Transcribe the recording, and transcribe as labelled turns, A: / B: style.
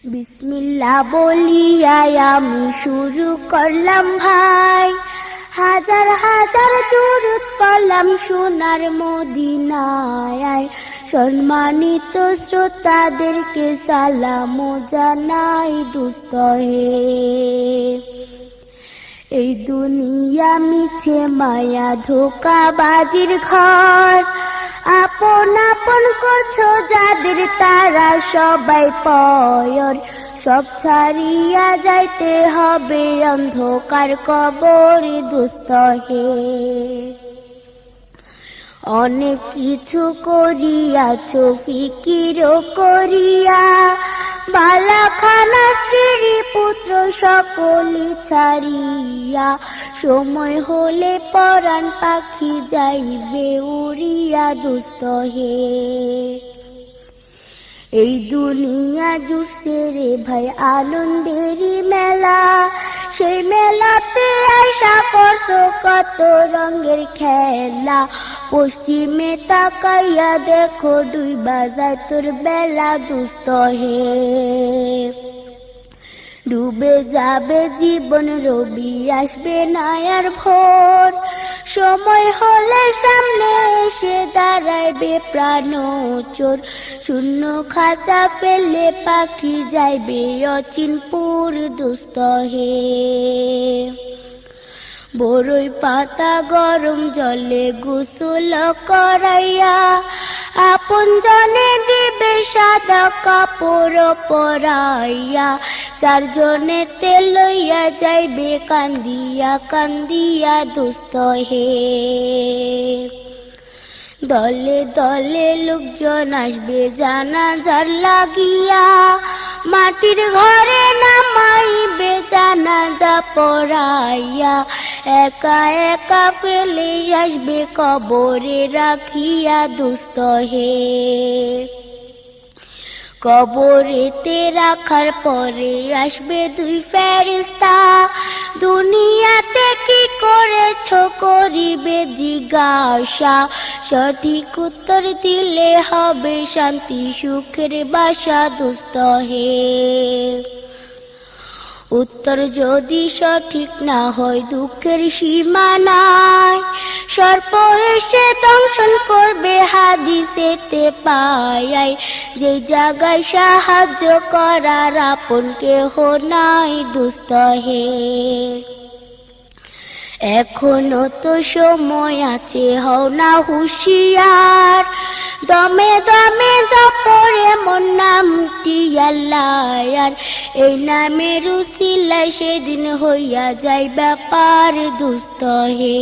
A: বিসমিল্লাহ বলিয়াই আমি শুরু করলাম ভাই, হাজার হাজার দুরূদ পড়লাম সোনার মদিনায়। সম্মানিত শ্রোতাদেরকে সালাম জানাই দোস্ত হে। এই দুনিয়া মিছে মায়া ধোঁকাবাজির ঘর, আপন আপন করছো যাদের তারা সবাই পয়র। সব ছাড়িয়া যাইতে হবে অন্ধকার কবরে দোস্ত হে। অনেক কিছু করিয়াছো ফিকির করিয়া, বালাখানা স্ত্রী পুত্র সকলি ছাড়িয়া। সময় হলে পরাণ পাখি যাইবে উড়িয়া দোস্ত হে। এই দুনিয়া জুড়ছে রে ভাই আনন্দেরই মেলা, সেই মেলাতে আইসা করছো কত রঙের খেলা। পশ্চিমে তাকাইয়া দেখো ডুইবা যায় তোর বেলা দোস্ত হে। ডুবে যাবে জীবন রবি আসবে না আর ভোর, সময় হলে সামনে এসে দাঁড়াইবে প্রাণ চোর। শূন্য খাঁচা পেলে পাখি যাইবে অচিনপুর দোস্ত হে। বড়ই পাতা গরম জলে গোসল করাইয়া, আপন জনে দিবে সাদা কাপড় পরাইয়া। চারজনে তেল লইয়া যাইবে কান্দিয়া কান্দিয়া দোস্ত হে। দলে দলে লোকজন আসবে জানাজার লাগিয়া, মাটির ঘরে নামাইবে জানাজা পড়াইয়া। একা একা ফেলে আসবে কবরে রাখিয়া দোস্ত হে। কবরেতে রাখার পরে আসবে দুই ফেরেশতা, দুনিয়াতে কি করেছো করিবে জিজ্ঞাসা। সঠিক উত্তর দিলে হবে শান্তি সুখের বাসা দোস্ত হে। উত্তর যদি সঠিক না হয় দুঃখের সীমা নাই, সর্প এসে দংশন করবে হাদিসেতে পাই। যে জায়গায় সাহায্য করার আপন কেহ নাই দোস্ত হে। এখনো তো সময় আছে, হও না হুঁশিয়ার, দমে দমে জপরে মন নামটি আল্লাহ। এই নামের উসিলায় সেদিন হইয়া যায় ব্যাপার দোস্ত হে।